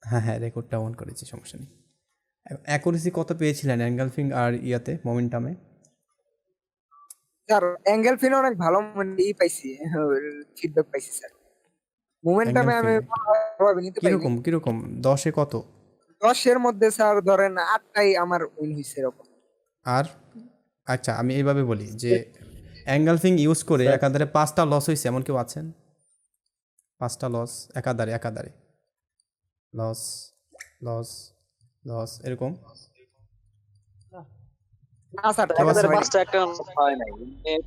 হ্যাঁ হ্যাঁ, রেকর্ডটা অন করেছি, সমস্যা নেই। অ্যাকুরেসি কত পেয়েছিলেন অ্যাঙ্গেলফিং আর ইয়াতে মোমেন্টামে? স্যার অ্যাঙ্গেল ফিনে অনেক ভালো পাইছি, ফিডব্যাক পাইছি স্যার। মোমেন্টামে আমি অ্যাঙ্গেলফিংয়ে ভাবে নিতে পারিনি। কীরকম কীরকম 10-এ কত? 10 এর মধ্যে স্যার ধরেন 8 টাই আমার উইন হইছে এরকম। আর আচ্ছা, আমি এইভাবে বলি যে অ্যাঙ্গেলফিং ইউজ করে স্যার একাধারে 5টা লস হয়েছে এমন কেউ আছেন? 5টা লস একাধারে একাধারে লস লস লস এরকম না স্যার কেউ আছে? একাধারে হয়নি। 5টা একটা হয় নাই,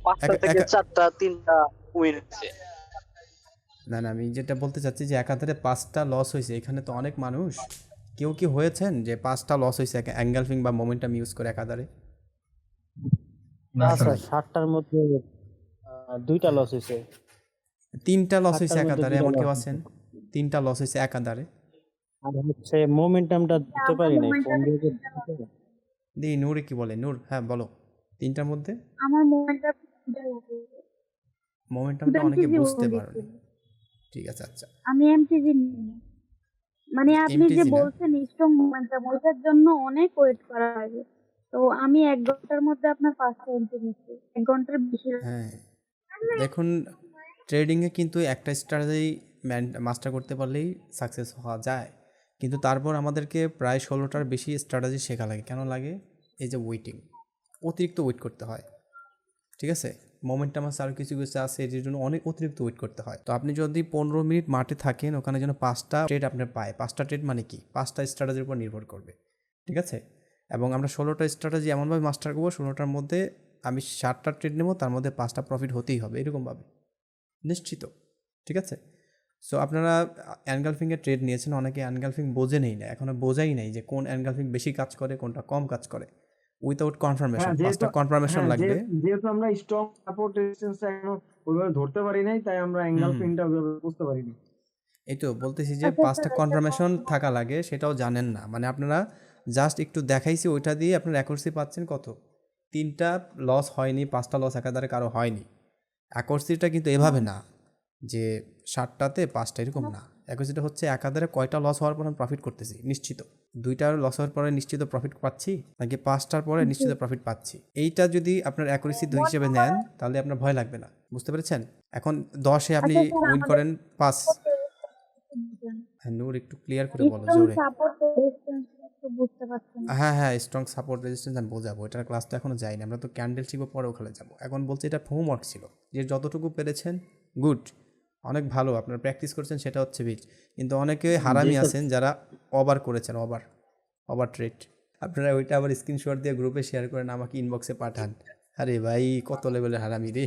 5টা থেকে 4টা 3টা উইন হচ্ছে। না না, আমি যেটা বলতে চাচ্ছি যে একাধারে 5টা লস হয়েছে, এখানে তো অনেক মানুষ। কেউ কি হয়েছেন যে 5টা লস হয়েছে অ্যাঙ্গেলফিং বা মোমেন্টাম ইউজ করে একাধারে? না না স্যার, স্যার 60টার মধ্যে 2টা লস হইছে। 3টা লস হয়েছে 60টার মধ্যে একাধারে 2টা এমন কেউ লস আছেন? হইছে। 3টা লস হয়েছে একাধারে। আর হচ্ছে মোমেন্টামটা দিতে পারি নাই, ফোন দিয়ে দিতে পারি। দি নূরে কি বলে? নূর, হ্যাঁ বলো। 3টার মধ্যে আমার মোমেন্টটা মোমেন্টামটা অনেকে এমটিজি বুঝতে দিচ্ছিল। পারেনি। ঠিক আছে, আচ্ছা। আমি এমটিজি নিই। মানে আপনি যে এমটিজি না, বলছেন স্ট্রং মোমেন্টাম, ওইটার জন্য অনেক ওয়েট করা লাগে। তো আমি 1 ঘন্টার মধ্যে আপনার 5টা এন্ট্রি নিচ্ছি, 1 ঘন্টার বেশি। হ্যাঁ দেখুন, ট্রেডিংয়ে কিন্তু একটা স্ট্র্যাটেজি মাস্টার করতে পারলেই সাকসেস হওয়া যায়, কিন্তু তারপর আমাদেরকে প্রায় 16টার বেশি স্ট্র্যাটেজি শেখা লাগে। কেন লাগে? এই যে ওয়েটিং, অতিরিক্ত ওয়েট করতে হয়, ঠিক আছে? মোমেন্টাম আছে, আরও কিছু কিছু আছে এর জন্য অনেক অতিরিক্ত ওয়েট করতে হয়। তো আপনি যদি 15 মিনিট মাঠে থাকেন, ওখানে যেন 5টা ট্রেড আপনার পায়। 5টা ট্রেড মানে কি? 5টা স্ট্র্যাটেজির উপর নির্ভর করবে, ঠিক আছে? এবং আমরা 16টা স্ট্র্যাটেজি এমনভাবে মাস্টার করবো, 16টার মধ্যে আমি 7টা ট্রেড নেবো, তার মধ্যে 5টা প্রফিট হতেই হবে, এরকমভাবে নিশ্চিত, ঠিক আছে? সো আপনারা অ্যানগালফিংয়ে ট্রেড নিয়েছেন, অনেকে অ্যানগালফিং বোঝে নেই না, এখনও বোঝাই নাই যে কোন অ্যানগালফিং বেশি কাজ করে, কোনটা কম কাজ করে। উইথাউট কনফার্মেশন, 5টা কনফার্মেশন লাগবে। যেহেতু আমরা স্ট্রং সাপোর্ট রেজিস্ট্যান্স এখন ওইভাবে ধরতে পারি নাই, তাই আমরা এঙ্গেলফিংটা ওইভাবে বুঝতে পারিনি। এই তো বলতেছি যে 5টা কনফার্মেশন থাকা লাগে, সেটাও জানেন না। মানে আপনারা জাস্ট একটু দেখাইছি, ওইটা দিয়ে আপনার অ্যাকুরেসি পাচ্ছেন কত? 3টা লস হয়নি, 5টা লস একাধারে কারো হয়নি। অ্যাকুরেসিটা কিন্তু এভাবে না যে 7টাতে 5টা, এরকম না। অ্যাকুরেসিটা হচ্ছে একাধারে কয়টা লস হওয়ার পর আমি প্রফিট করতেছি নিশ্চিত, 2টার লস হওয়ার পরে নিশ্চিত প্রফিট পাচ্ছি, নাকি 5টার পরে নিশ্চিত প্রফিট পাচ্ছি। এইটা যদি আপনার অ্যাকুরেসি হিসেবে নেন, তাহলে আপনার ভয় লাগবে না। বুঝতে পেরেছেন? এখন 10-এ আপনি আচ্ছা স্যার, উইন আমাদের করেন 5। হ্যাঁ নূর, একটু ক্লিয়ার করে বলো, স্ট্রং জোরে। সাপোর্ট রেজিস্ট্যান্স তো বুঝতে পারছেন না। হ্যাঁ হ্যাঁ, স্ট্রং সাপোর্ট রেজিস্ট্যান্স আমি বোঝাবো, এটার ক্লাস তো এখনও যাইনি, আমরা তো ক্যান্ডেল শিখবো, পরে ওখানে যাবো। এখন বলছি এটা হোমওয়ার্ক ছিল, যে যতটুকু পেরেছেন গুড, অনেক ভালো, আপনারা প্র্যাকটিস করছেন, সেটা হচ্ছে বিট। কিন্তু অনেকে হারামি আছেন যারা ওভার করেছেন, ওভার ট্রেড। আপনারা ওইটা আবার স্ক্রিনশট দিয়ে গ্রুপে শেয়ার করেন, আমাকে ইনবক্সে পাঠান। আরে ভাই, কত লেভেলের হারামি রে!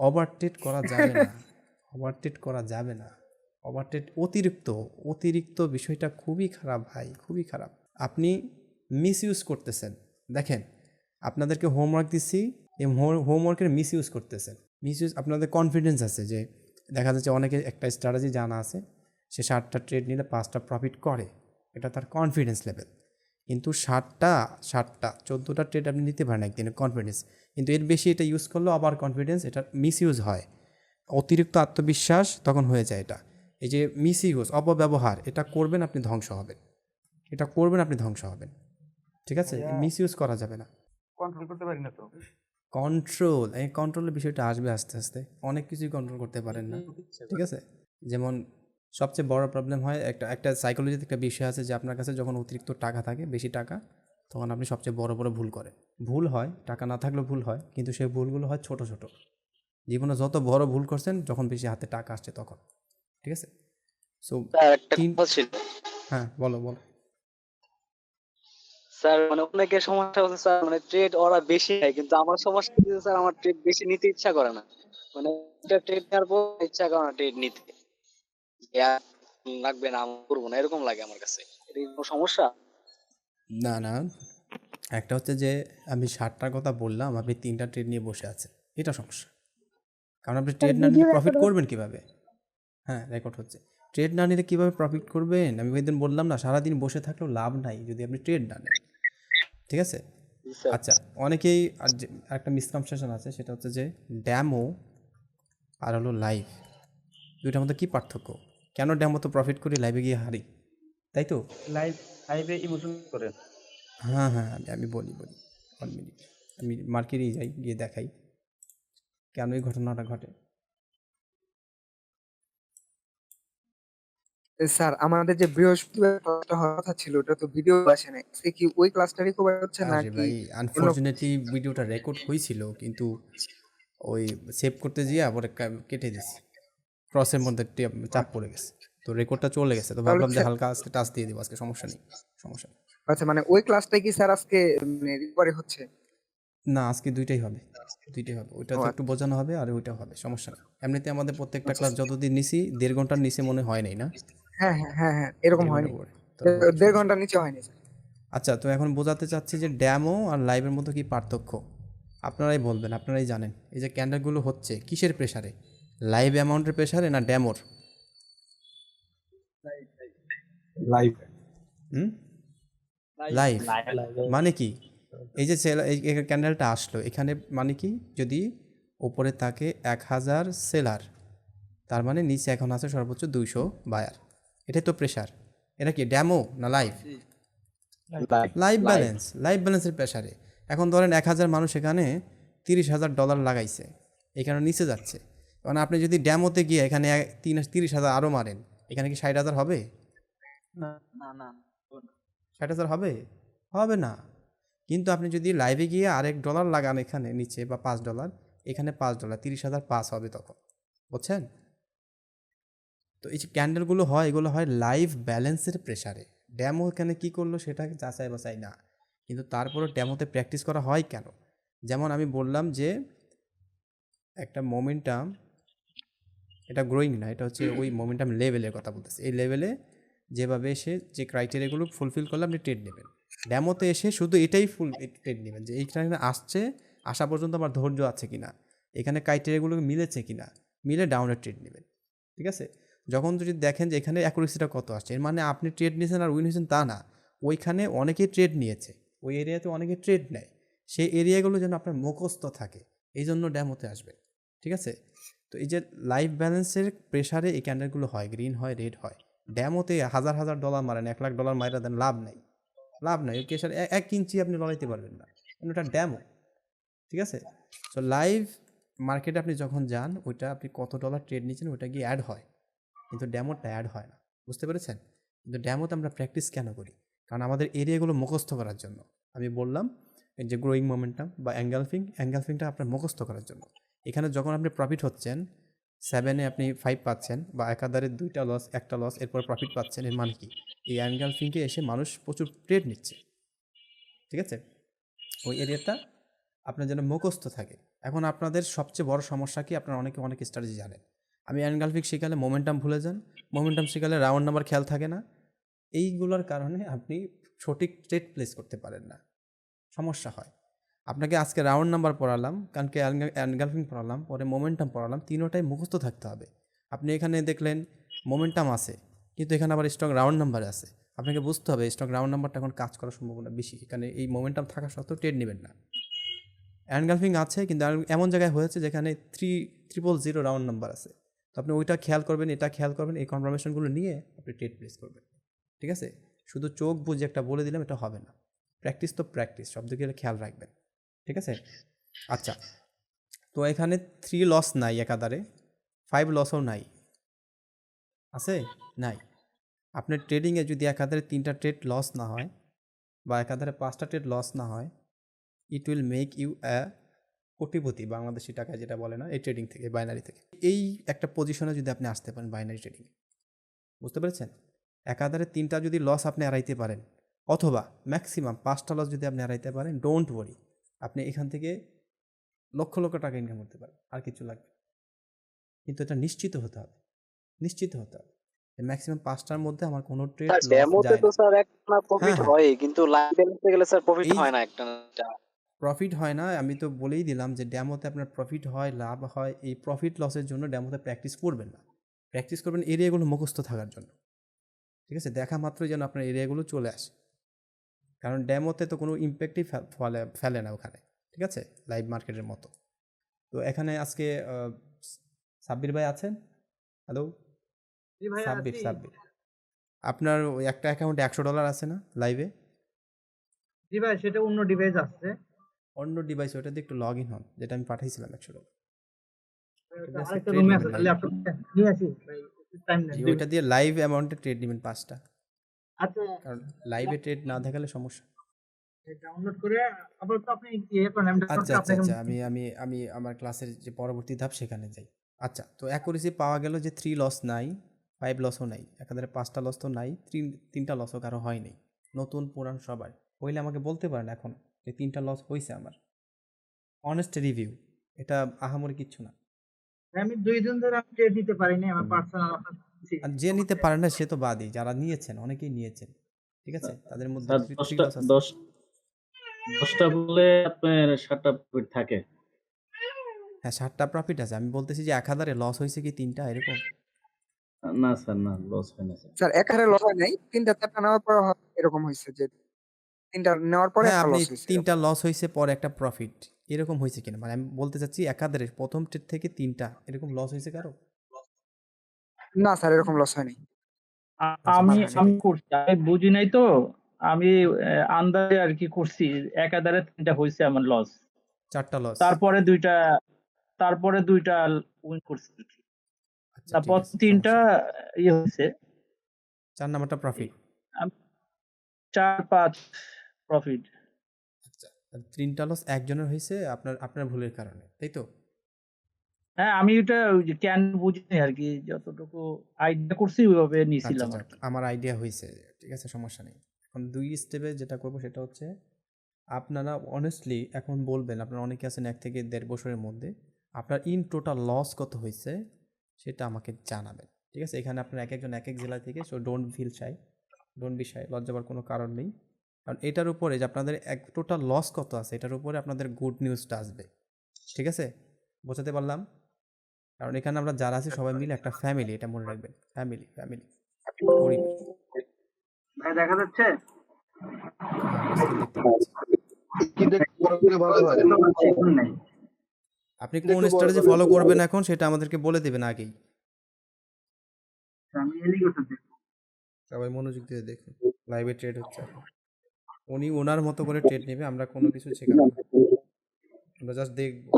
ওভার ট্রেড করা যাবে না, ওভার ট্রেড করা যাবে না। ওভার ট্রেড অতিরিক্ত বিষয়টা খুবই খারাপ ভাই, খুবই খারাপ। আপনি মিসইউজ করতেছেন। দেখেন, আপনাদেরকে হোমওয়ার্ক দিচ্ছি, এই হোমওয়ার্কের মিসইউজ করতেছেন। আপনাদের কনফিডেন্স আছে যে দেখা যাচ্ছে অনেকে একটা স্ট্র্যাটেজি জানা আছে, সে 7টা ট্রেড নিলে 5টা প্রফিট করে, এটা তার কনফিডেন্স লেভেল। কিন্তু 7টা 14টা ট্রেড আপনি নিতে পারেন একদিনে, কনফিডেন্স। কিন্তু এর বেশি এটা ইউজ করলেও আবার কনফিডেন্স, এটা মিসইউজ হয়, অতিরিক্ত আত্মবিশ্বাস তখন হয়ে যায়। এটা এই যে মিসইউজ, অপব্যবহার, এটা করবেন আপনি ধ্বংস হবেন, এটা করবেন আপনি ধ্বংস হবেন, ঠিক আছে? মিসইউজ করা যাবে না। কন্ট্রোল করতে পারি না তো। এই কন্ট্রোলের বিষয়টা আসবে আস্তে আস্তে, অনেক কিছুই কন্ট্রোল করতে পারেন না, ঠিক আছে? যেমন সবচেয়ে বড় প্রবলেম হয়, একটা সাইকোলজিতে একটা বিষয় আছে যে আপনার কাছে যখন অতিরিক্ত টাকা থাকে, বেশি টাকা, তখন আপনি সবচেয়ে বড় ভুল করেন। ভুল হয়, টাকা না থাকলেও ভুল হয়, কিন্তু সেই ভুলগুলো হয় ছোট ছোট। জীবনে যত বড় ভুল করছেন, যখন বেশি হাতে টাকা আসছে তখন, ঠিক আছে? সো স্যার একটা তিন, কথা ছিল। হ্যাঁ বলো। স্যার মানে অনেকের সমস্যা হচ্ছে স্যার, মানে ট্রেড ওরা বেশি নেয়, কিন্তু আমার সমস্যা হচ্ছে স্যার, আমার ট্রেড বেশি নিতে ইচ্ছা করে না। মানে একটা ট্রেড নেওয়ার পর ইচ্ছা করে না ট্রেড নিতে, আর লাগবে না, আমি করবো না, এরকম লাগে আমার কাছে। এটা কি কোনো সমস্যা? না না, একটা হচ্ছে যে আমি 7টার কথা বললাম, আপনি 3টা ট্রেড নিয়ে বসে আছেন, এটা সমস্যা। কারণ আপনি স্যার ট্রেড না ভিডিও নিলে প্রফিট রেকর্ড করবেন কীভাবে? হ্যাঁ, রেকর্ড হচ্ছে। ট্রেড না নিলে কীভাবে প্রফিট করবেন? আমি ওই দিন বললাম না, সারাদিন বসে থাকলেও লাভ নাই যদি আপনি ট্রেড না নেন, ঠিক আছে? জি স্যার। আচ্ছা, অনেকেই একটা মিসকনসেপশন আছে, সেটা হচ্ছে যে ড্যামো আর হলো লাইভ, দুইটার মধ্যে কী পার্থক্য? কেন ড্যামো তো প্রফিট করি, লাইভে গিয়ে হারি? তাই তো? লাইভ লাইভে ইমোশন করে। হ্যাঁ হ্যাঁ, আমি বলি 1 মিনিট, আমি মার্কেটেই যাই, গিয়ে দেখাই কেন এই ঘটনাটা ঘটে। স্যার আমাদের যে বৃহস্পতিবার ক্লাসটা হওয়ার কথা ছিল ওটা তো ভিডিও আসে নাই, আজকে কি ওই ক্লাসটারই কভার হচ্ছে আরে নাকি ভাই, অন্য? আনফরচুনেটলি ভিডিওটা রেকর্ড হয়েছিল, কিন্তু ওই সেভ করতে গিয়ে আবার কেটে দিছি, ক্রসের মধ্যে চাপ পড়ে গেছে, তো রেকর্ডটা চলে গেছে, তো তাহলে ভাবলাম যে স্যার, হালকা আজকে টাচ দিয়ে দিব, আজকে সমস্যা নেই, সমস্যা নেই। আচ্ছা মানে ওই ক্লাসটাই কি স্যার আজকে রিকভারি হচ্ছে? না, আজকে দুইটাই হবে, ওইটা ও তো একটু বোঝানো হবে আর ওইটাও হবে, সমস্যা নেই। এমনিতে আমাদের প্রত্যেকটা আচ্ছা। ক্লাস যতদিন নিছি 1.5 ঘন্টার নিচে মনে হয় নাই না, হ্যাঁ হ্যাঁ হ্যাঁ হ্যাঁ, এরকম 1.5 ঘন্টা হয়নি। পরে তো হবে, 1.5 সমস্যা ঘন্টার নেই। নিচে হয়নি স্যার। আচ্ছা, তো এখন বোঝাতে চাচ্ছি যে ড্যামো আর লাইভের মধ্যে কি পার্থক্য, আপনারাই বলবেন, আপনারাই জানেন। এই যে ক্যান্ডেলগুলো হচ্ছে কিসের প্রেসারে, লাইভ অ্যামাউন্টের প্রেসারে না ড্যামোর? লাইভ। হুম, লাইভ। লাইভে মানে কি, এই যে এই ক্যান্ডেলটা আসলো এখানে, মানে কি, যদি ওপরে থাকে 1000 সেলার, তার মানে নিচে এখন আছে সর্বোচ্চ 200 বায়ার, এটাই তো প্রেসার। এটা কি ড্যামো না লাইভ? লাইভ ব্যালেন্সের প্রেসারে। এখন ধরেন 1000 মানুষ এখানে $30,000 লাগাইছে, এখানে নিচে যাচ্ছে, কারণ আপনি যদি ড্যামোতে গিয়ে এখানে 30,000 আরও মারেন, এখানে কি 60,000 হবে? না না 60,000 হবে? হবে না। কিন্তু আপনি যদি লাইভে গিয়ে আরেক ডলার লাগান এখানে নিচে, বা $5, এখানে $5, 30,000 পাস হবে তখন, বুঝছেন? তো এই যে ক্যান্ডেলগুলো হয়, এগুলো হয় লাইভ ব্যালেন্সের প্রেসারে। ড্যামো এখানে কী করলো সেটা যাচাই বাছাই না, কিন্তু তারপরে ড্যামোতে প্র্যাকটিস করা হয় কেন? যেমন আমি বললাম যে একটা মোমেন্টাম, এটা গ্রোয়িং না, এটা হচ্ছে ওই মোমেন্টাম লেভেলের কথা বলতেছে। এই লেভেলে যেভাবে এসে যে ক্রাইটেরিয়াগুলো ফুলফিল করলে আপনি ট্রেড নেবেন, ড্যামোতে এসে শুধু এটাই ফুল ট্রেড নেবেন, যে এইখানে আসছে, আসা পর্যন্ত আমার ধৈর্য আছে কিনা, এখানে ক্রাইটেরিয়াগুলো মিলেছে কিনা, মিলে ডাউনের ট্রেড নেবেন, ঠিক আছে? যখন যদি দেখেন যে এখানে অ্যাকুরেসিটা কত আসছে, এর মানে আপনি ট্রেড নিয়েছেন আর উইন হয়েছেন তা না, ওইখানে অনেকেই ট্রেড নিয়েছে, ওই এরিয়াতে অনেকে ট্রেড নেয়, সেই এরিয়াগুলো যেন আপনার মুখস্থ থাকে, এই জন্য ড্যামোতে আসবেন, ঠিক আছে? তো এই যে লাইভ ব্যালেন্সের প্রেসারে এই ক্যান্ডেলগুলো হয়, গ্রিন হয়, রেড হয়। ড্যামোতে $1,000 মারেন, $1,00,000 মাইরা দেন, লাভ নাই, ওই প্রেসার 1 ইঞ্চি আপনি লড়াইতে পারবেন না, কারণ ওটা ড্যামো, ঠিক আছে? সো লাইভ মার্কেটে আপনি যখন যান, ওইটা আপনি কত ডলার ট্রেড নিচ্ছেন ওইটা গিয়ে অ্যাড হয়, কিন্তু ড্যামোটা অ্যাড হয় না, বুঝতে পেরেছেন? কিন্তু ড্যামোতে আমরা প্র্যাকটিস কেন করি? কারণ আমাদের এরিয়াগুলো মুখস্থ করার জন্য। আমি বললাম এই যে গ্রোয়িং মোমেন্টাম বা অ্যাঙ্গালফিংটা আপনার মুখস্থ করার জন্য। এখানে যখন আপনি প্রফিট হচ্ছেন, 7-এ আপনি 5 পাচ্ছেন, বা একাধারে 2টা লস, 1টা লস, এরপর প্রফিট পাচ্ছেন, এর মানে কি? এই অ্যাঙ্গালফিংকে এসে মানুষ প্রচুর ট্রেড নিচ্ছে, ঠিক আছে? ওই এরিয়াটা আপনার যেন মুখস্থ থাকে। এখন আপনাদের সবচেয়ে বড় সমস্যা কি, আপনারা অনেকে অনেক স্ট্র্যাটেজি জানেন, আমি অ্যানগালফিক শেখালে মোমেন্টাম ভুলে যান, মোমেন্টাম শেখালে রাউন্ড নাম্বার খেয়াল থাকে না, এইগুলোর কারণে আপনি সঠিক ট্রেড প্লেস করতে পারেন না, সমস্যা হয়। আপনাকে আজকে রাউন্ড নাম্বার পড়ালাম, কালকে অ্যানগালফিং পড়ালাম, পরে মোমেন্টাম পড়ালাম, তিনোটাই মুখস্থ থাকতে হবে। আপনি এখানে দেখলেন মোমেন্টাম আছে, কিন্তু এখানে আবার স্ট্রং রাউন্ড নাম্বার আছে, আপনাকে বুঝতে হবে স্ট্রং রাউন্ড নাম্বারটা এখন কাজ করার সম্ভাবনা বেশি, এখানে এই মোমেন্টাম থাকা সত্ত্বেও ট্রেড নেবেন না। অ্যানগালফিং আছে, কিন্তু এমন জায়গায় হয়েছে যেখানে 300 রাউন্ড নাম্বার আছে, তো আপনি ওইটা খেয়াল করবেন, এটা খেয়াল করবেন, এই কনফার্মেশনগুলো নিয়ে আপনি ট্রেড প্লেস করবেন, ঠিক আছে? শুধু চোখ বুঝে একটা বলে দিলাম এটা হবে না, প্র্যাকটিস তো প্র্যাকটিস, সব দিকে খেয়াল রাখবেন, ঠিক আছে? আচ্ছা, তো এখানে 3 লস নাই একাধারে, 5 লসও নাই, আছে? নাই। আপনার ট্রেডিংয়ে যদি একাধারে 3টা ট্রেড লস না হয়, বা একাধারে 5টা ট্রেড লস না হয়, ইট উইল মেক ইউ কোটিপতি, বাংলাদেশি টাকায় যেটা বলে না, এই ট্রেডিং থেকে, বাইনারি থেকে। এই একটা পজিশনে যদি আপনি আসতে পারেন বাইনারি ট্রেডিংয়ে, বুঝতে পেরেছেন? একাধারে 3টা যদি লস আপনি এড়াইতে পারেন, অথবা ম্যাক্সিমাম 5টা লস যদি আপনি এড়াইতে পারেন, ডোন্ট ওয়ারি, আপনি এখান থেকে লক্ষ লক্ষ টাকা ইনকাম করতে পারেন, আর কিছু লাগবে না। কিন্তু এটা নিশ্চিত হতে হবে, ম্যাক্সিমাম 5টার মধ্যে আমার কোনো ট্রেড স্যার লস ডেমোতে যায় তো না। স্যার একটা প্রফিট হ্যাঁ, হয়, কিন্তু লাইভ ব্যালেন্সে গেলে স্যার প্রফিট এই হয় না একটা। প্রফিট হয় না, আমি তো বলেই দিলাম যে ড্যামোতে আপনার প্রফিট হয়, লাভ হয়, এই প্রফিট লসের জন্য ড্যামোতে প্র্যাকটিস করবেন না, প্র্যাকটিস করবেন এরিয়াগুলো মুখস্থ থাকার জন্য, ঠিক আছে? দেখা মাত্রই যেন আপনার এরিয়াগুলো চলে আসে, কারণ ড্যামোতে তো কোনো ইম্প্যাক্টই ফেলে না ওখানে, ঠিক আছে, লাইভ মার্কেটের মতো। তো এখানে আজকে সাব্বির ভাই আছেন? হ্যালো, সাব্বির। আপনার ওই একটা অ্যাকাউন্টে $100 আছে না লাইভে? জি ভাই, সেটা অন্য ডিভাইস আছে। অন্য ডিভাইস ওটা দিয়ে একটু লগ ইন হন, যেটা আমি পাঠাইছিলাম $100। ওটা দিয়ে আজকে আরেকটা ট্রেড রুমে নেবেন আছে, লাইভে। ল্যাপটপটা নিয়ে আসি ভাই, টাইম নেন জি, 2 ওইটা দিয়ে লাইভ অ্যামাউন্টে ট্রেড নেবেন 5টা, আচ্ছা, কারণ লাইভে ট্রেড না দেখালে সমস্যা। ডাউনলোড করে আপাতত আপনি ইয়ে করেন, আমি ডাউনলোড আচ্ছা করে আচ্ছা আপনাকে আচ্ছা, আমি আমি আমি আমার ক্লাসের যে পরবর্তী ধাপ সেখানে যাই। আচ্ছা, তো অ্যাকুরেসি পাওয়া গেল যে 3 লস নাই, 5 লসও নাই, একাধারে 5টা লস তো নাই, 3টা লসও কারো হয়নি, নতুন পুরান সবার। হইলে আমাকে বলতে পারেন এখন যে 3টা লস হয়েছে আমার। অনেস্ট রিভিউ, এটা আহামরি কিচ্ছু না। আমি 2 দিন ধরে আমি ট্রেড নিতে পারিনি, আমার পার্সোনাল আর যে নিতে পারে না সে তো বাদই, যারা নিয়েছেন অনেকেই নিয়েছেন, ঠিক আছে, তাদের মধ্যে স্যার 3 10টা লস আছে। 10টা বলে আপনার 7টা প্রফিট থাকে। হ্যাঁ, 7টা প্রফিট আছে, আমি বলতেছি যে একাধারে লস হয়েছে কি 3টা এরকম। না স্যার, না লস হয় না স্যার। স্যার একারে লস হয় নাই, 3টা 4টা নেওয়ার পর এরকম হয়েছে যে 3টা নেওয়ার পরে হ্যাঁ, একটা আপনি লস হয়েছে। 3টা লস হয়েছে পরে একটা প্রফিট, এরকম হয়েছে কিনা, মানে আমি বলতে চাচ্ছি একাধারে প্রথম ট্রেড থেকে 3টা এরকম লস হয়েছে কারো? না স্যার, এরকম লস হয়নি। আচ্ছা, আমি সেটাই। করছি, আমি বুঝি নাই তো, আমি আন্দাজে আর কি করছি, একাধারে 3টা হয়েছে আমার লস, 4টা লস। তারপরে দুইটা উইন করছি। আচ্ছা, ঠিক তারপর আছে, 3টা সমস্যা নেই। ইয়ে হয়েছে, 4 নাম্বারটা প্রফিট। 4-5 প্রফিট। আচ্ছা, 3টা লস একজনের হয়েছে আপনার আপনার ভুলের কারণে, তাই তো? হ্যাঁ, আমি এটা ওই যে কেন বুঝিনি আর কি, যতটুকু আইডিয়া করছি ওইভাবে আচ্ছা নিছিলাম আর যাক, কি। আমার আইডিয়া হয়েছে, ঠিক আছে, সমস্যা নেই। এখন 2 স্টেপে যেটা করব সেটা হচ্ছে আপনারা অনেস্টলি এখন বলবেন, আপনারা অনেকে আছেন 1 থেকে 1.5 বছরের মধ্যে, আপনার ইন টোটাল লস কত হয়েছে সেটা আমাকে জানাবেন, ঠিক আছে? এখানে আপনার এক একজন এক এক জেলা থেকে, so don't feel shy, don't be shy, লজ্জা পাওয়ার কোনো কারণ নেই। কারণ এটার উপরে যে আপনাদের এক টোটাল লস কত আছে এটার উপরে আপনাদের গুড নিউজটা আসবে, ঠিক আছে? বোঝাতে পারলাম? কারণ এখানে আমরা যারা আছি সবাই মিলে একটা ফ্যামিলি, এটা মনে রাখবেন, ফ্যামিলি ফ্যামিলি, পরিবার। ভাই দেখা যাচ্ছে? হ্যাঁ, স্ক্রিন দেখতে পাচ্ছি। কি দেখতে বড় করে ভালো হয়? আপনি কোন স্ট্র্যাটেজি ফলো করবেন এখন সেটা আমাদেরকে বলে দেবেন আগেই। আমি এলিগেটর দেখব। সবাই মনোযোগ দিয়ে দেখুন, লাইভে ট্রেড হচ্ছে এখন। উনি ওনার মতো করে ট্রেড নেবে, আমরা কোনো কিছু শেখাবো না, আমরা জাস্ট দেখবো।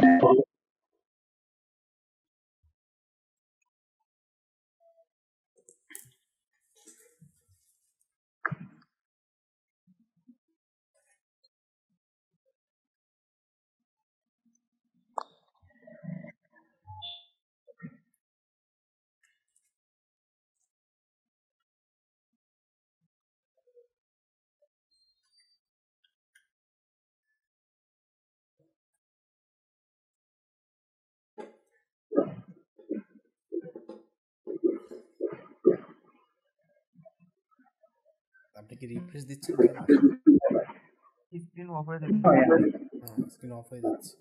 আপনি কি রিফ্রেশ দিচ্ছেন বারবার? স্ক্রিন অফ হয়ে যাবে। হ্যাঁ, স্ক্রিন অফ হয়ে যাচ্ছে।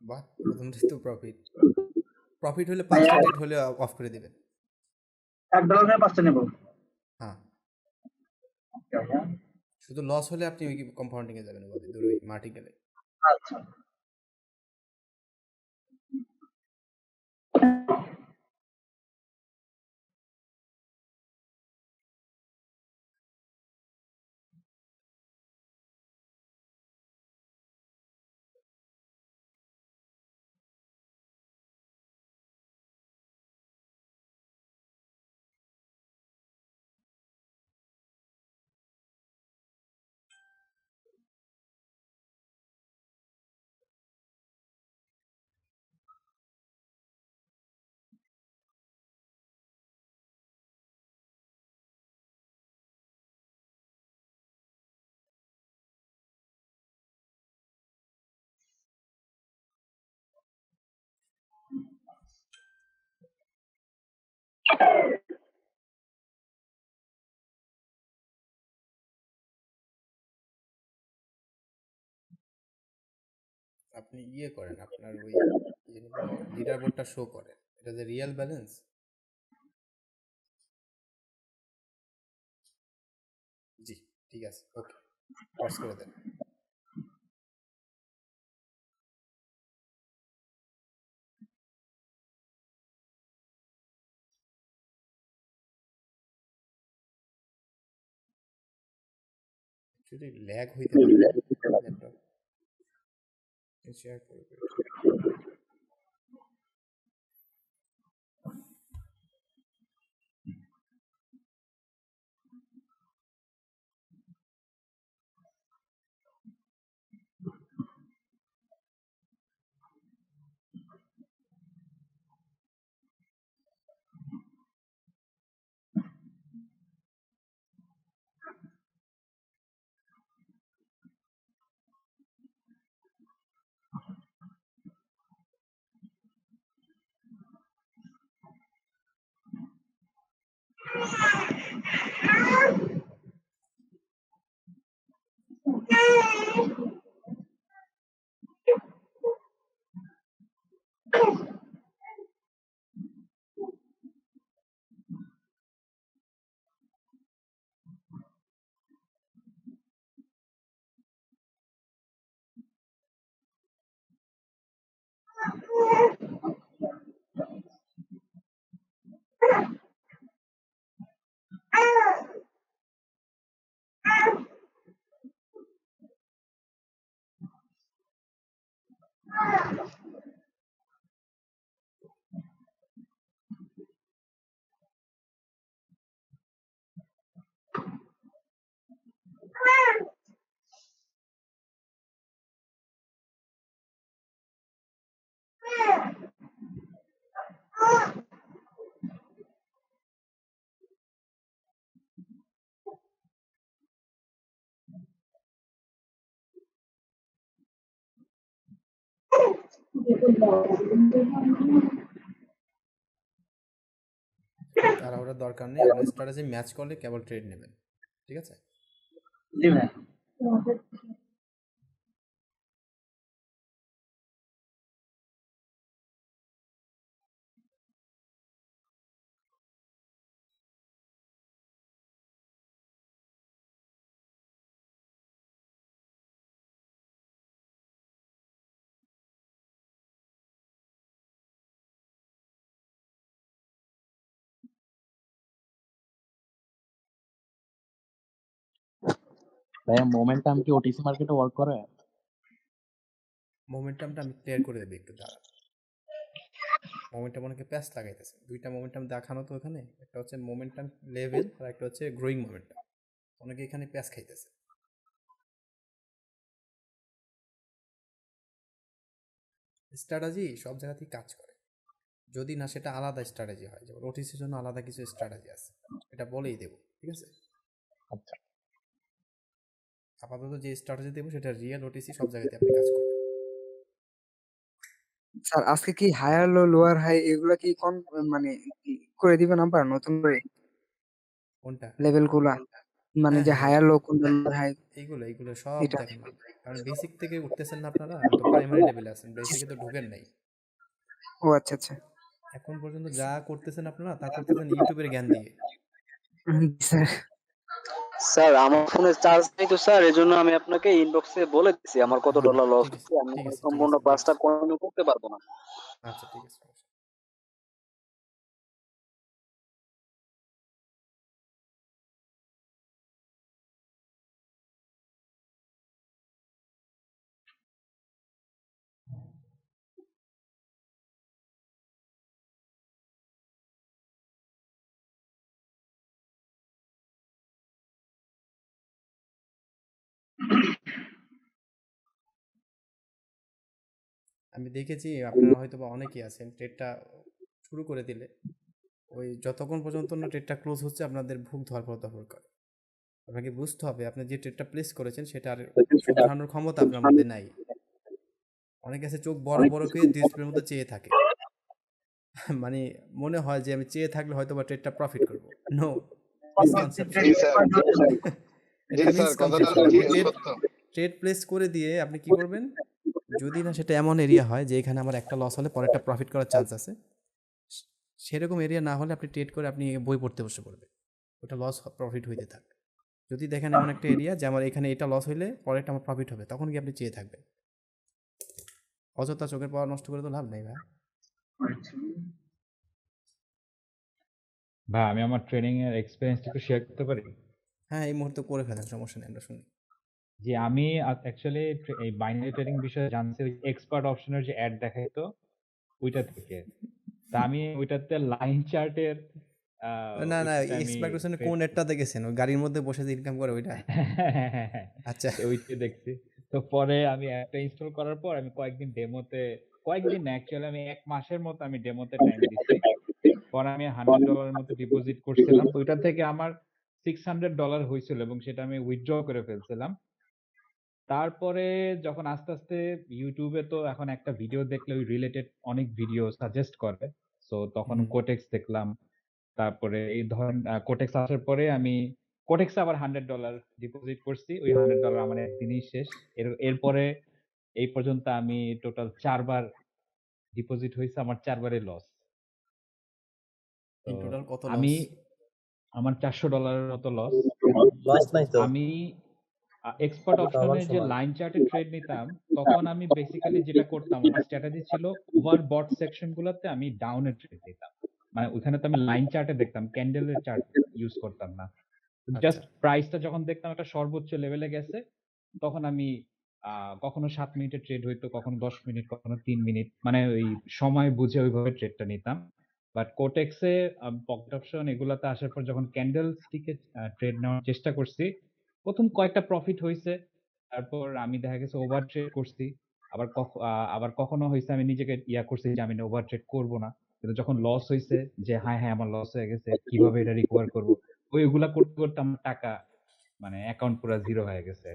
বাহ, প্রথমটাই তো প্রফিট। প্রফিট হলে 5টা ট্রেড হলে অফ করে দিবেন। $1 5টা নেব। হ্যাঁ, শুধু লস হলে আপনি ওই কম্পাউন্ডিং এ যাবেন, ওভাবে দূরে ওই মার্টি গেলে। আচ্ছা। আপনি ইয়ে করেন, আপনার ওই লিডার বোর্ডটা শো করেন, এটা যে রিয়েল ব্যালেন্স ঠিক আছে, ওকে, পজ করে দেন। যদি ল্যাগ হইতে পারে ল্যাপটপ শেয়ার করে দিন। তাড়াহুড়োর দরকার নেই, আপনার স্ট্র্যাটেজি ম্যাচ করলে কেবল ট্রেড নেবেন, ঠিক আছে? জি ভাই। ভাইয়া মোমেন্টাম কি ওটিসি মার্কেটে ওয়ার্ক করে? মোমেন্টামটা আমি ক্লিয়ার করে দেবো, একটু দাঁড়ান। মোমেন্টাম অনেকে প্যাচ লাগাইতেছে, দুইটা মোমেন্টাম দেখানো তো এখানে, একটা হচ্ছে মোমেন্টাম লেভেল আর একটা হচ্ছে গ্রোয়িং মোমেন্টাম। অনেকে এখানে প্যাচ খাইতেছে। স্ট্র্যাটেজি সব জায়গাতেই কাজ করে, যদি না সেটা আলাদা স্ট্র্যাটেজি হয়, যেমন ওটিসির জন্য আলাদা কিছু স্ট্র্যাটেজি আছে, এটা বলেই দেবো, ঠিক আছে? আচ্ছা, আপাতত যে স্ট্র্যাটেজি দেবো সেটা রিয়েল ওটিসি সব জায়গাতে আপনি কাজ করবেন। স্যার আজকে কি হায়ার লো লোয়ার হাই এগুলা কি কোন মানে কি করে দিবেন আবার নতুন করে কোনটা? লেভেল গুলা, মানে হ্যাঁ যে হ্যাঁ, হায়ার লো কোনটা লোয়ার হাই এইগুলো সব এটা? দেখানো হবে। কারণ বেসিক থেকে উঠতেছেন না আপনারা, তো প্রাইমারি লেভেলে আছেন, বেসিকে তো ঢুকেন নাই। ও আচ্ছা আচ্ছা। এখন পর্যন্ত যা করতেছেন আপনারা তা করতেছেন ইউটিউবের জ্ঞান দিয়ে। স্যার স্যার আমার ফোনে চার্জ নেই তো স্যার, এজন্য আমি আপনাকে ইনবক্সে বলে দিচ্ছি আমার কত হুম, ডলার লস ঠিক আছে হচ্ছে, আমি ঠিক আছে ঠিক সম্পূর্ণ আছে, ক্লাসটা দেখছি। কন্টিনিউ করতে পারবো না। আচ্ছা ঠিক আছে। আমি দেখেছি আপনারা হয়তো বা অনেকেই আছেন, ট্রেডটা শুরু করে দিলে ওই যতক্ষণ পর্যন্ত না ট্রেডটা ক্লোজ হচ্ছে আপনাদের বুক ধরপড় ধরপড় করে। আপনাকে বুঝতে হবে আপনি যে ট্রেডটা প্লেস করেছেন সেটার শুধরানোর ক্ষমতা আপনার মধ্যে নাই। অনেকে আছে চোখ বড় বড় করে ডিসপ্লের মধ্যে চেয়ে থাকে। মানে মনে হয় যে আমি চেয়ে থাকলে হয়তো বা ট্রেডটা প্রফিট করবো। No, misconception. জি স্যার, জি এটা স্যার, কথাটা মিসকনসেপশন। আপনি ট্রেড সত্য। ট্রেড প্লেস করে দিয়ে আপনি কি করবেন, যদি না সেটা এমন এরিয়া হয় যে এখানে আমার একটা লস হলে পরে একটা প্রফিট করার চান্স আছে, সেরকম এরিয়া না হলে আপনি ট্রেড করে আপনি বই পড়তে বসে পড়বেন, ওটা লস প্রফিট হইতে থাক। যদি দেখেন এমন একটা এরিয়া যে আমার এখানে এটা লস হইলে পরেরটা আমার প্রফিট হবে, তখন কি আপনি চেয়ে থাকবেন? অযথা চোখের পাওয়ার নষ্ট করে তো লাভ নেই ভাই। ভাই আমি আমার ট্রেনিং এর এক্সপেরিয়েন্স একটু শেয়ার করতে পারি? হ্যাঁ, এই মুহূর্তে করে ফেলেন, সমস্যা নেই, আমরা শুনি। যে আমি অ্যাকচুয়ালি এই বাইনারি ট্রেডিং বিষয়ে জানছি ওই এক্সপার্ট অপশনের যে অ্যাড দেখাইতো ওইটা থেকে। তা আমি ওইটাতে লাইন চার্টের না না, ওইটাতে আমি এক্সপেকটেশনে ট্রেড কোন এরটাতে গেছেন? ওই গাড়ির মধ্যে বসে যে ইনকাম করে ওইটা? আচ্ছা। ওইটা দেখছি। তো পরে আমি অ্যাপটা ইনস্টল করার পর আমি কয়েকদিন না অ্যাকচুয়ালি আমি 1 মাসের মতো আমি ডেমোতে টাইম দিছি। পরে আমি $100 এর মতো ডিপোজিট করছিলাম। তো ওইটা থেকে আমার $600 হয়েছিল এবং সেটা আমি উইথড্র করে ফেলছিলাম। তারপরে যখন আস্তে, আস্তে YouTube এ তো এখন একটা ভিডিও দেখলে ওই রিলেটেড অনেক ভিডিও সাজেস্ট করে। সো তখন হুম। কোটেক্স দেখলাম। তারপরে এই ধরেন কোটেক্স আসার পরে আমি কোটেক্সে আবার $100 ডিপোজিট করছি। ওই $100 আমার একদিনেই শেষ। এরপরে এই পর্যন্ত আমি টোটাল ৪ বার ডিপোজিট হইছে, আমার ৪ বারই লস। তো ইন টোটাল কত আমি লস? আমার $400 এর মতো লস। লস নাই তো? আমি এক্সপার্ট এটা তো আবার অপশনে যে সমান। লাইন চার্টে ট্রেড নিতাম তখন আমি বেসিক্যালি যেটা করতাম আমার স্ট্র্যাটেজি ছিল ওভারবট সেকশন গুলোতে আমি ডাউনে ট্রেড নিতাম। মানে ওখানে তো আমি লাইন চার্টে দেখতাম, ক্যান্ডেলের চার্ট ইউজ করতাম না। আচ্ছা। জাস্ট প্রাইসটা যখন দেখতাম একটা সর্বোচ্চ লেভেলে গেছে তখন আমি কখনো 7 মিনিটের ট্রেড হইতো, কখনো 10 মিনিট, কখনো 3 মিনিট, মানে ওই সময় বুঝে ওইভাবে ট্রেডটা নিতাম। বাট কোটেক্সে পকেট অপশন এগুলাতে আসার পর যখন ক্যান্ডেল স্টিকে ট্রেড নেওয়ার চেষ্টা করছি, প্রথম কয়েকটা প্রফিট হইছে। তারপর আমি দেখা গেছে ওভার ট্রেড করছি। আবার কখনো হইছে আমি নিজেকে করছি যে আমি ওভার ট্রেড করব না। কিন্তু যখন লস হইছে যে হ্যাঁ আমার লস হয়ে গেছে, কিভাবে এটা রিকভার করব? ওইগুলা করতে, করতে আমার টাকা মানে অ্যাকাউন্ট পুরা জিরো হয়ে গেছে।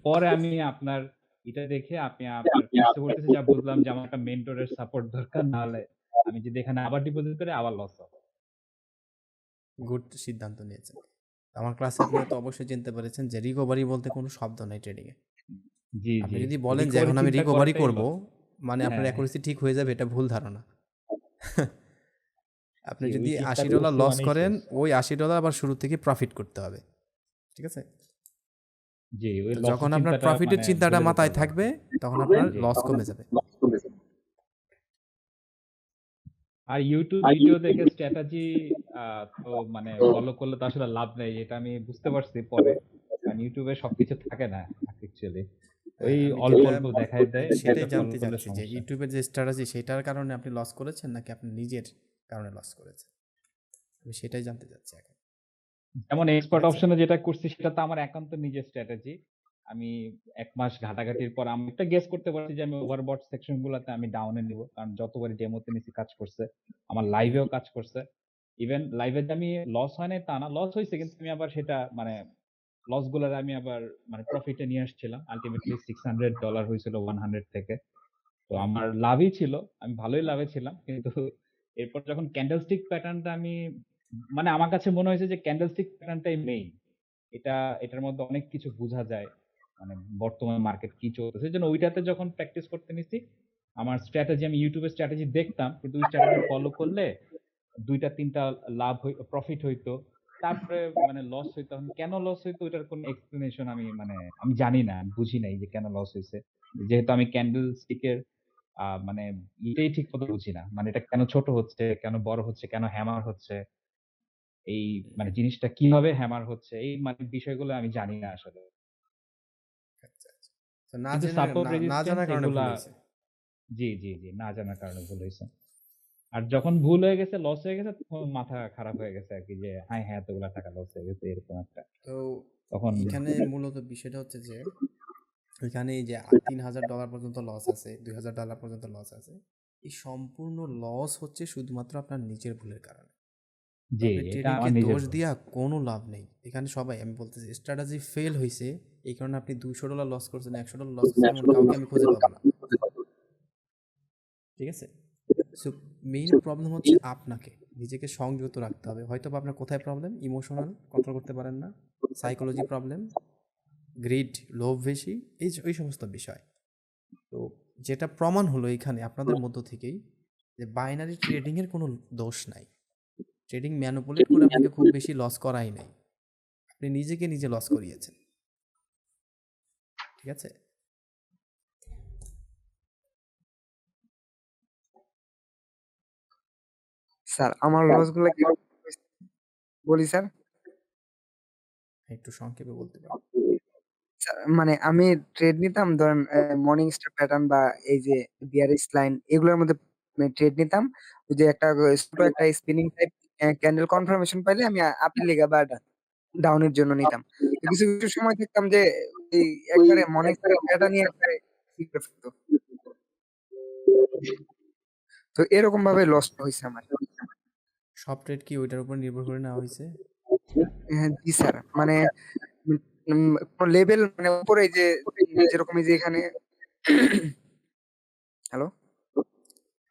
পরে আমি আপনার এটা দেখে আপনি আপনার কোর্সে পড়তেছি যা বুঝলাম যে আমার একটা মেন্টরের সাপোর্ট দরকার, নাহলে আমি যদি এখানে আবার ডিপোজিট করি আবার লস হবে। গুড সিদ্ধান্ত নিয়েছেন। আমার ক্লাসে আপনি তো অবশ্যই চিনতে পেরেছেন যে রিকভারি বলতে কোনো শব্দ নাই ট্রেডিং এ। জি, আপনি জি। যদি বলেন যে রিকভারি এখন আমি চিন্তা রিকভারি করাটাই করব, লস। মানে আপনার হ্যাঁ, অ্যাকুরেসি ঠিক হয়ে যাবে, এটা ভুল ধারণা। আপনি জি, ওই যদি চিন্তা $80 করছি লস মানেই করেন, শেষ। ওই $80 আবার শুরু থেকে প্রফিট করতে হবে। ঠিক আছে? জি, ওই তো লসের যখন আপনার চিন্তাটা প্রফিটের মানে চিন্তাটা ভুলে যেতে মাথায় হবে। থাকবে, তখন আপনার জি। লস কমে যাবে। আর ইউটিউব ভিডিও দেখে স্ট্র্যাটেজি তো মানে ফলো করলে তো আসলে লাভ নেই। এটা আমি বুঝতে পারছি পরে। কারণ ইউটিউবে সবকিছু থাকে না অ্যাকচুয়ালি। ওই আমি অল্প, যেটা অল্প দেখায় দেয়, সেটাই যেটা ফলো জানতে করলে চাচ্ছি যে সমস্যা। ইউটিউবের যে স্ট্র্যাটেজি সেটার কারণে আপনি লস করেছেন নাকি আপনি নিজের কারণে লস করেছেন? আমি সেটাই জানতে চাচ্ছি এখন। যেমন ঠিক এক্সপার্ট আছে? অপশনে যেটা করছি সেটা তো আমার একান্ত নিজের স্ট্র্যাটেজি। আমি ১ মাস ঘাটাঘাটির পর আমি একটা গেস করতে পারছি যে আমি ওভারবট সেকশন গুলাতে আমি ডাউনে নিব। কারণ যতবারই ডেমোতে নিছি কাজ করছে। আমার লাইভেও কাজ করছে। ইভেন লাইভে যে আমি লস হয় নাই তা না। লস হইছে কিন্তু আমি আবার সেটা মানে লস গুলার আমি আবার মানে প্রফিটে নিয়ে আসছিলাম। আল্টিমেটলি $600 হয়েছিল 100 থেকে। তো আমার লাভই ছিল। আমি ভালোই লাভে ছিলাম। কিন্তু এরপর যখন ক্যান্ডেলস্টিক প্যাটার্নটা আমি মানে আমার কাছে মনে হয়েছে যে ক্যান্ডেলস্টিক প্যাটার্নটাই মেইন। এটার মধ্যে অনেক কিছু বোঝা যায়। মানে বর্তমান মার্কেট কি চলতেছে। এজন্য ওইটাতে যখন প্র্যাকটিস করতে নিছি, আমার স্ট্র্যাটেজি আমি YouTube এর স্ট্র্যাটেজি দেখতাম। কিন্তু ওই স্ট্র্যাটেজি ফলো করলে ২ টা ৩ টা প্রফিট হইতো। তারপরে মানে লস হইতো। এখন কেন লস হইতো ওইটার কোনো এক্সপ্লেনেশন আমি জানি না। আমি বুঝি নাই যে কেন লস হইছে। যেহেতু আমি ক্যান্ডেলস্টিক এর মানে এটাই ঠিক মতো বুঝি না। মানে এটা কেন ছোট হচ্ছে, কেন বড় হচ্ছে, কেন হ্যামার হচ্ছে, এই মানে জিনিসটা কিভাবে হ্যামার হচ্ছে, এই মানে বিষয়গুলো আমি জানি না আসলে। আচ্ছা, আচ্ছা। তো না কিন্তু জেনে সাপোর্ট না রেজিস্ট্যান্স জানার কারণে ভুল এগুলা হয়েছে। জি, জি, জি, না জানার কারণে ভুল হইছে। আর যখন ভুল হয়ে গেছে, লস হয়ে গেছে তখন মাথা খারাপ হয়ে গেছে আরকি যে হ্যাঁ, এতগুলা টাকা লস হয়ে গেছে এরকম একটা। তো তখন এখানে মূলত বিষয়টা হচ্ছে যে ওইখানে এই যে $3000 পর্যন্ত লস আছে, $2000 পর্যন্ত লস আছে। এই সম্পূর্ণ লস হচ্ছে শুধুমাত্র আপনার নিজের ভুলের কারণে। তো জি, আপনি এটা ট্রেডিংকে আমার নিজের দোষ ভুল। দিয়া কোনো লাভ নেই। এখানে সবাই আমি বলতেছি স্ট্র্যাটেজি ফেল হইছে, এই কারণে আপনি $200 লস করছেন, $100 লস করছেন, এমন কাউকে আমি খুঁজে পাবো না। ঠিক আছে? সো মেইন প্রবলেম হচ্ছে আপনাকে নিজেকে সংযত রাখতে হবে। হয়তোবা আপনার কোথায় প্রবলেম? ইমোশনাল কন্ট্রোল করতে পারেন না, সাইকোলজি প্রবলেম, গ্রিড, লোভ বেশি, এই সমস্ত বিষয়। তো যেটা প্রমাণ হলো এখানে আপনাদের মধ্য থেকেই যে বাইনারি ট্রেডিংয়ের কোনো দোষ নাই। ট্রেডিং ম্যানিপুলেট করে আপনাকে খুব বেশি লস করাই নাই। আপনি নিজেকে নিজে লস করিয়েছেন, ঠিক আছে? স্যার আমার লস গুলা কি বলি স্যার? একটু সংক্ষেপে বলতে পারেন। মানে আমি ট্রেড নিতাম ধরেন মর্নিং স্টার প্যাটার্ন বা এই যে বিয়ারিশ লাইন এগুলোর মধ্যে ট্রেড নিতাম। ওই যে একটা ছোট একটা স্পিনিং টাইপ ক্যান্ডেল কনফার্মেশন পাইলে আমি আপের লিগা বা ডাউনের জন্য নিতাম। তো কিছু, কিছু সময় দেখতাম যে এই একবারে মর্নিং স্টার প্যাটার্ন নিয়ে একবারে ই করে ফেলতো। তো এরকম ভাবে লসটা হইছে আমার। সব ট্রেড কি ওইটার উপর নির্ভর করে নেওয়া হয়েছে? হ্যাঁ, জি স্যার। মানে কোন লেভেল মানে উপরে যে যেরকম এই যে এখানে হ্যালো?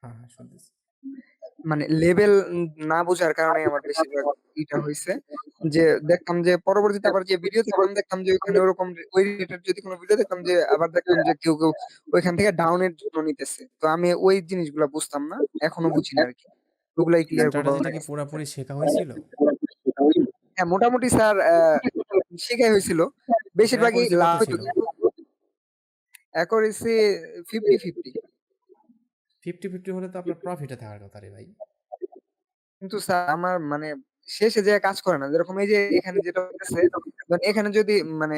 হ্যাঁ, হ্যাঁ, শুনতেছি। মানে লেভেল না বোঝার কারণে আমার বেশিরভাগ ইটা হইছে। যে দেখতাম যে পরবর্তীতে আবার যে ভিডিও দেখতাম, দেখতাম যে ওখানে ওরকম ওই রিলেটেড যদি কোন ভিডিও দেখতাম যে আবার দেখতাম যে কেউ, কেউ ওইখান থেকে ডাউনের জন্য নিতেছে। তো আমি ওই জিনিসগুলা বুঝতাম না। এখনো বুঝি না আরকি। ওগুলাই ক্লিয়ার করব। স্ট্র্যাটেজিটা কি পুরাপুরি শেখা হয়েছিল? হ্যাঁ, মোটামুটি স্যার শেখাই হয়েছিল। বেশিরভাগই অ্যাকুরেসি কত লাভ হইতো। ছিল? অ্যাকুরেসি 50-50 50-50 হলে তো আপনার প্রফিটে থাকার কথা রে ভাই। কিন্তু স্যার আমার মানে শেষে যেয়ে কাজ করে না। যেরকম এই যে এখানে যেটা হইতেছে, ধরেন এখানে যদি মানে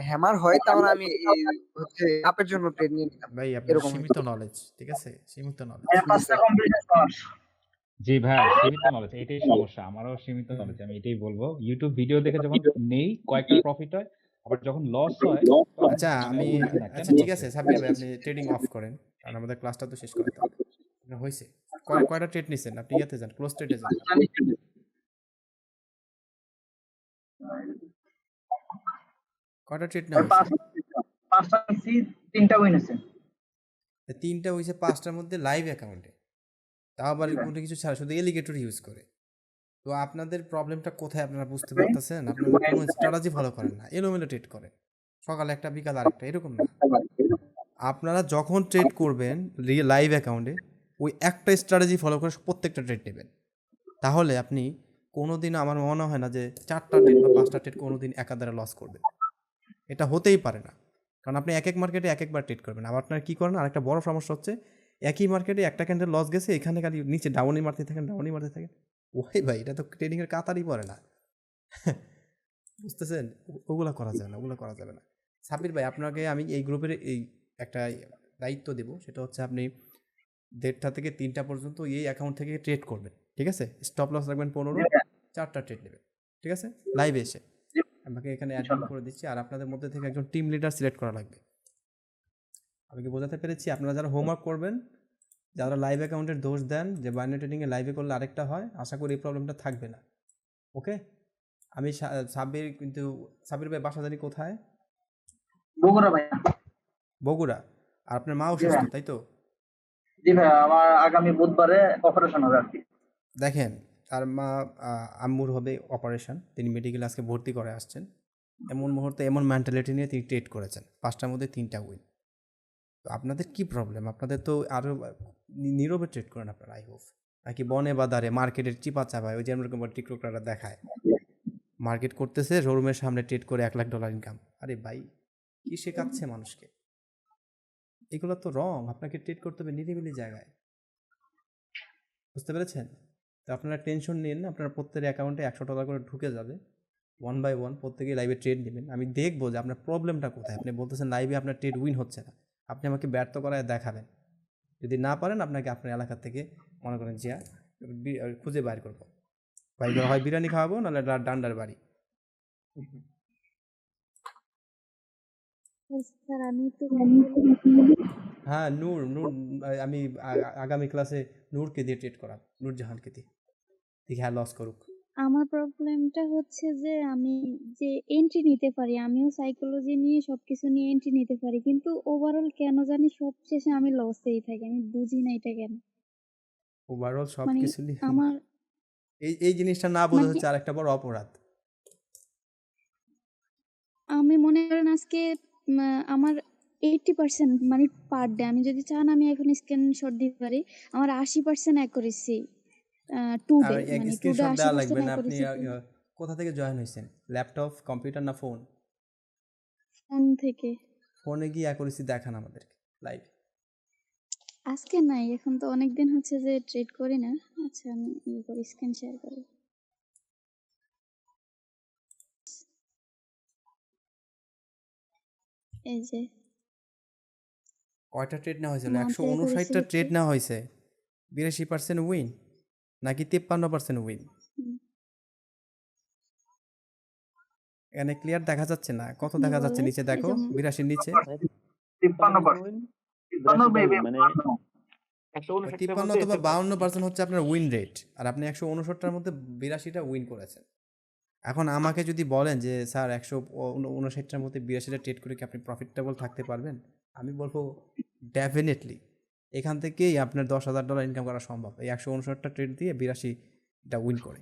হ্যামার হয় তাহলে আমি হচ্ছে আপের জন্য ট্রেড নিয়ে নিতাম। ভাই আপনার এরকম হইতো। সীমিত নলেজ, ঠিক আছে? সীমিত নলেজ। হ্যাঁ, জি 5টা স্যার। কমপ্লিট কর। জি ভাই, সীমিত নলেজ, এটাই সমস্যা। আমারও সীমিত নলেজ, আমি এটাই বলবো। ইউটিউব ভিডিও দেখে যখন নেই কয়েকটা প্রফিট হয়, আবার যখন লস হয় তখন আচ্ছা আমি বুঝি না কেন আচ্ছা ঠিক লস আছে হয়েছে। সাব্বির ভাই, আপনি ট্রেডিং অফ করেন, কারণ আমাদের ক্লাসটা তো শেষ করাতে হবে। আপনার হয়েছে কয়টা ট্রেড নিছেন? আপনি ইয়াতে যান, ক্লোজ ট্রেডে যান। কয়টা ট্রেড নেওয়া হয়েছে? 5টা নিছি, 3টা উইন হয়েছে। 3টা হয়েছে 5টার মধ্যে লাইভ অ্যাকাউন্টে, তাও আবার কোনো কিছু ছাড়া, শুধু এলিগেটর ইউজ করে। তো আপনাদের প্রবলেমটা কোথায় আপনারা বুঝতে পারতেছেন? আপনারা কোনো স্ট্র্যাটেজি ফলো করেন না, এলোমেলো ট্রেড করেন, সকালে একটা বিকাল আরেকটা, এরকম না। আপনারা যখন ট্রেড করবেন লাইভ অ্যাকাউন্টে, ওই একটা স্ট্র্যাটেজি ফলো করে প্রত্যেকটা ট্রেড নেবেন, তাহলে আপনি কোনোদিন, আমার মনে হয় না যে 4টা ট্রেড বা 5টা ট্রেড কোনোদিন একাধারে লস করবেন। এটা হতেই পারে না, কারণ আপনি এক এক মার্কেটে এক একবার ট্রেড করবেন। আবার আপনারা কী করেন, আরেকটা বড় সমস্যা হচ্ছে, একই মার্কেটে একটা ক্যান্ডেল লস গেছে, এখানে খালি নিচে ডাউনই মারতে থাকেন, ডাউনই মারতে থাকেন। ওই ভাই, এটা তো ট্রেডিংয়ের কাতারই পড়ে না। বুঝতেছেন? ওগুলো করা যাবে না, ওগুলো করা যাবে না। সাব্বির ভাই, আপনাকে আমি এই গ্রুপের এই একটা দায়িত্ব দেবো, সেটা হচ্ছে আপনি 1:30টা থেকে 3টা পর্যন্ত এই অ্যাকাউন্ট থেকে ট্রেড করবেন, ঠিক আছে? স্টপ লস রাখবেন 15, 4টা ট্রেড নেবেন, ঠিক আছে? লাইভে এসে আমাকে এখানে অ্যাডমিন করে দিচ্ছি, আর আপনাদের মধ্যে থেকে একজন টিম লিডার সিলেক্ট করা লাগবে। আমি কি বোঝাতে পেরেছি? আপনারা যারা হোমওয়ার্ক করবেন, যারা লাইভ অ্যাকাউন্টের দোষ দেন যে বাইনারি ট্রেডিংয়ে লাইভে করলে আরেকটা হয়, আশা করি এই প্রবলেমটা থাকবে না। ওকে? আমি সাব্বির, কিন্তু সাব্বির ভাই বাসা জানি কোথায়? বগুড়া ভাই। বগুড়া। আর আপনার মা অসুস্থ, তাই তো? জি ভাই, আমার আগামী বুধবারে অপারেশন হবে আর কি। দেখেন, তার মা আম্মুর হবে অপারেশন, তিনি মেডিকেল আজকে ভর্তি করে আসছেন। এমন মুহূর্তে এমন মেন্টালিটি নিয়ে তিনি ট্রেড করেছেন, 5টার মধ্যে 3টা উইন। তো আপনাদের কি প্রবলেম? আপনাদের তো আরও নীরবে ট্রেড করেন আপনারা, আই হোপ। নাকি বনে বাদারে মার্কেটের চিপা চাপায়, ওই যে এরকম টিকটকরা দেখায়, মার্কেট করতেছে, শোরুমের সামনে ট্রেড করে $1 লাখ ইনকাম। আরে ভাই, কি শেখাচ্ছে মানুষকে? এগুলো তো রং। আপনাকে ট্রেড করতে হবে নিরিবিলি জায়গায়, বুঝতে পেরেছেন? তো আপনারা টেনশন নিন না, আপনার প্রত্যেকের অ্যাকাউন্টে $100 করে ঢুকে যাবে, 1 বাই 1 প্রত্যেকেই লাইভে ট্রেড নেবেন। আমি দেখবো যে আপনার প্রবলেমটা কোথায়। আপনি বলতেছেন লাইভে আপনার ট্রেড উইন হচ্ছে না, আপনি আমাকে ব্যর্থ করায় দেখাবেন। যদি না পারেন, আপনাকে আপনার এলাকা থেকে মনে করেন যে খুঁজে বাইর করবো, ভাই হয় বিরিয়ানি খাওয়াবো, নাহলে ডান্ডার বাড়ি। স্যার আমি একটু হ্যাঁ, নূর নূর আমি আগামী ক্লাসে নূরকে দিয়ে ট্রেড করাব, নূরজাহানকে দিয়ে, দেখি হ্যাঁ লস করুক। আমার প্রবলেমটা হচ্ছে যে আমি যে এন্ট্রি নিতে পারি, আমিও সাইকোলজি নিয়ে সবকিছু নিয়ে এন্ট্রি নিতে পারি, কিন্তু ওভারঅল কেন জানি সবশেষে আমি লসেই থাকি। আমি বুঝি না এটা কেন। ওভারঅল সব মানে কিছু নিয়ে আমার এই জিনিসটা না বোঝা মানে হচ্ছে আরেকটা বড় অপরাধ। আমি মনে করেন আজকে আমার 80% মানে পার ডে, আমি যদি চান আমি এখন স্ক্রিনশট দিতে পারি, আমার 80% অ্যাকুরেসি টু আর ডে, এক মানে টু ডে স্ক্রিনশট দেওয়া লাগবে 80% না, আপনি অ্যাকুরেসি। কোথা থেকে জয়েন হয়েছেন? ল্যাপটপ, কম্পিউটার না ফোন? ফোন থেকে। ফোনে গিয়ে অ্যাকুরেসি দেখান আমাদেরকে লাইভ। আজকে নাই, এখন তো অনেকদিন হচ্ছে যে ট্রেড করি না। আচ্ছা আমি ইয়ে করি, স্ক্রিন শেয়ার করি। এই যে কয়টা ট্রেড নেওয়া হয়েছিল? মান্থলি 159টা accuracy ট্রেড হচ্ছে নেওয়া হয়েছে। 82% উইন নাকি 53% উইন? হুম, এখানে ক্লিয়ার দেখা যাচ্ছে না। কত আপনি দেখা যাচ্ছে বলেন। নিচে এই দেখো, যে 82 নিচে। 53% 53 মেবি মানে ওই 53 অথবা 52% হচ্ছে আপনার উইন রেট, আর আপনি 159টার মধ্যে 82টা উইন করেছেন। এখন আমাকে যদি বলেন যে স্যার 159টার মধ্যে 82টা ট্রেড করে কি আপনি প্রফিটেবল থাকতে পারবেন, আমি বলবো ডেফিনেটলি। এখান থেকেই আপনার $10,000 ইনকাম করা সম্ভব এই 159টা ট্রেড দিয়ে 82টা উইন করে।